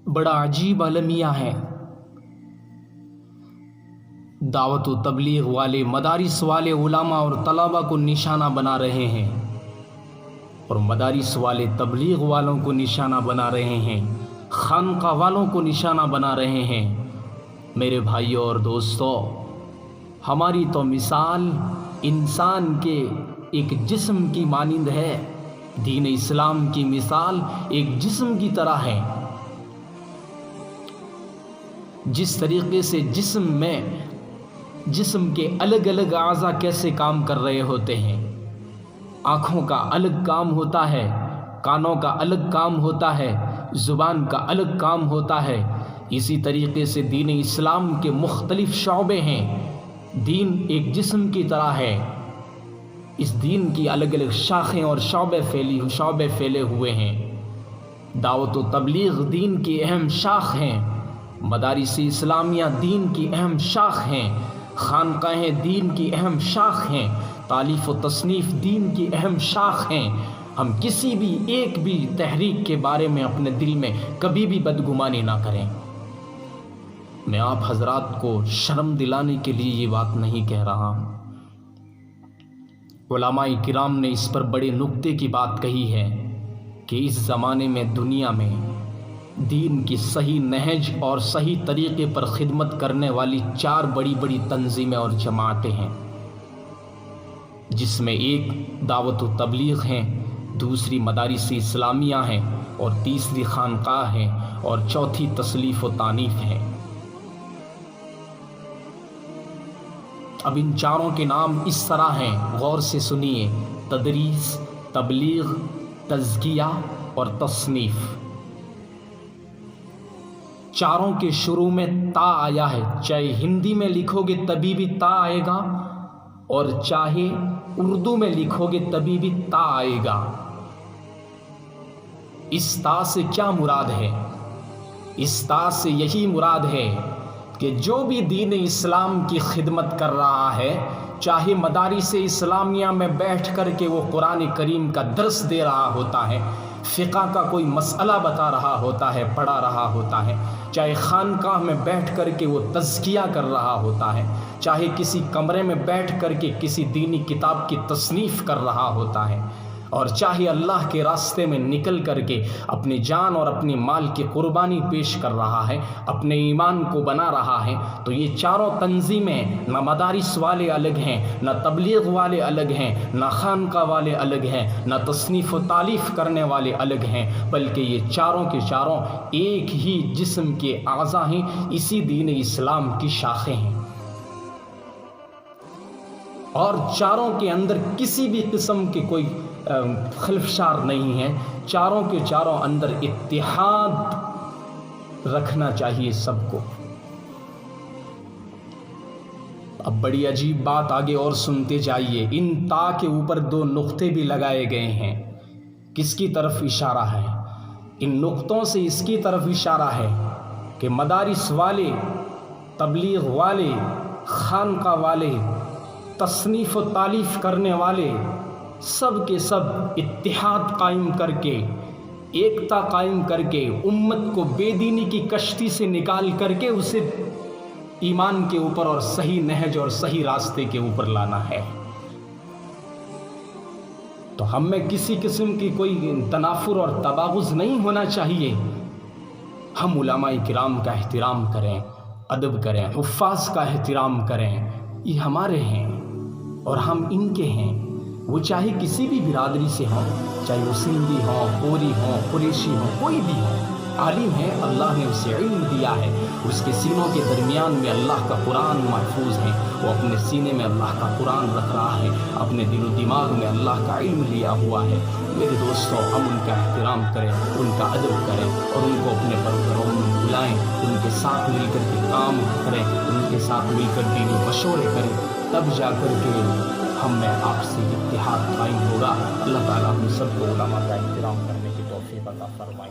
بڑا عجیب المیہ ہے۔ دعوت و تبلیغ والے، مدارس والے علماء اور طلباء کو نشانہ بنا رہے ہیں، اور مدارس والے تبلیغ والوں کو نشانہ بنا رہے ہیں، خانقاہ والوں کو نشانہ بنا رہے ہیں۔ میرے بھائیوں اور دوستوں، ہماری تو مثال انسان کے ایک جسم کی مانند ہے۔ دین اسلام کی مثال ایک جسم کی طرح ہے۔ جس طریقے سے جسم کے الگ الگ اعضاء کیسے کام کر رہے ہوتے ہیں، آنکھوں کا الگ کام ہوتا ہے، کانوں کا الگ کام ہوتا ہے، زبان کا الگ کام ہوتا ہے، اسی طریقے سے دین اسلام کے مختلف شعبے ہیں۔ دین ایک جسم کی طرح ہے، اس دین کی الگ الگ شاخیں اور شعبے پھیلے ہوئے ہیں۔ دعوت و تبلیغ دین کی اہم شاخ ہیں، مدارس اسلامیہ دین کی اہم شاخ ہیں، خانقاہیں دین کی اہم شاخ ہیں، تالیف و تصنیف دین کی اہم شاخ ہیں۔ ہم کسی بھی ایک بھی تحریک کے بارے میں اپنے دل میں کبھی بھی بدگمانی نہ کریں۔ میں آپ حضرات کو شرم دلانے کے لیے یہ بات نہیں کہہ رہا ہوں۔ علماء کرام نے اس پر بڑے نکتے کی بات کہی ہے کہ اس زمانے میں دنیا میں دین کی صحیح نہج اور صحیح طریقے پر خدمت کرنے والی 4 بڑی بڑی تنظیمیں اور جماعتیں ہیں، جس میں ایک دعوت و تبلیغ ہیں، دوسری مدارس اسلامیہ ہیں، اور تیسری خانقاہ ہیں، اور چوتھی تصلیف و تانیف ہیں۔ اب ان 4 کے نام اس طرح ہیں، غور سے سنیے: تدریس، تبلیغ، تزکیہ اور تصنیف۔ 4 کے شروع میں تا آیا ہے، چاہے ہندی میں لکھو گے تبھی بھی تا آئے گا، اور چاہے اردو میں لکھو گے تبھی بھی تا آئے گا۔ اس تا سے کیا مراد ہے؟ اس تا سے یہی مراد ہے کہ جو بھی دین اسلام کی خدمت کر رہا ہے، چاہے مدارس اسلامیہ میں بیٹھ کر کے وہ قرآن کریم کا درس دے رہا ہوتا ہے، فقہ کا کوئی مسئلہ بتا رہا ہوتا ہے، پڑھا رہا ہوتا ہے، چاہے خانقاہ میں بیٹھ کر کے وہ تزکیہ کر رہا ہوتا ہے، چاہے کسی کمرے میں بیٹھ کر کے کسی دینی کتاب کی تصنیف کر رہا ہوتا ہے، اور چاہے اللہ کے راستے میں نکل کر کے اپنی جان اور اپنی مال کی قربانی پیش کر رہا ہے، اپنے ایمان کو بنا رہا ہے، تو یہ 4 تنظیمیں نہ مدارس والے الگ ہیں، نہ تبلیغ والے الگ ہیں، نہ خانقاہ والے الگ ہیں، نہ تصنیف و تالیف کرنے والے الگ ہیں، بلکہ یہ 4 کے 4 ایک ہی جسم کے اعضاء ہیں، اسی دین اسلام کی شاخیں ہیں، اور 4 کے اندر کسی بھی قسم کی کوئی خلفشار نہیں ہے۔ 4 کے 4 اندر اتحاد رکھنا چاہیے سب کو۔ اب بڑی عجیب بات آگے اور سنتے جائیے۔ ان تا کے اوپر 2 نقطے بھی لگائے گئے ہیں، کس کی طرف اشارہ ہے؟ ان نقطوں سے اس کی طرف اشارہ ہے کہ مدارس والے، تبلیغ والے، خانقاہ والے، تصنیف و تالیف کرنے والے، سب کے سب اتحاد قائم کر کے، ایکتا قائم کر کے، امت کو بے دینی کی کشتی سے نکال کر کے اسے ایمان کے اوپر اور صحیح نہج اور صحیح راستے کے اوپر لانا ہے۔ تو ہم میں کسی قسم کی کوئی تنافر اور تباغض نہیں ہونا چاہیے۔ ہم علماء کرام کا احترام کریں، ادب کریں، حفاظ کا احترام کریں، یہ ہمارے ہیں اور ہم ان کے ہیں۔ وہ چاہے کسی بھی برادری سے ہوں، چاہے وہ سندھی ہوں، کوری ہوں، قریشی ہوں، کوئی بھی ہو، عالم ہے، اللہ نے اسے علم دیا ہے، اس کے سینوں کے درمیان میں اللہ کا قرآن محفوظ ہے، وہ اپنے سینے میں اللہ کا قرآن رکھ رہا ہے، اپنے دل و دماغ میں اللہ کا علم لیا ہوا ہے۔ میرے دوستوں، ہم ان کا احترام کریں، ان کا ادب کریں، اور ان کو اپنے پرگروں میں بلائیں، ان کے ساتھ مل کر کے کام کریں، ان کے ساتھ مل کر دینی مشورے کریں، تب جا کر کے ہم میں آپ سے اتحاد قائم ہوگا۔ اللہ تعالیٰ ہم سب کو علماء کا احترام کرنے کی توفیق عطا فرمائے۔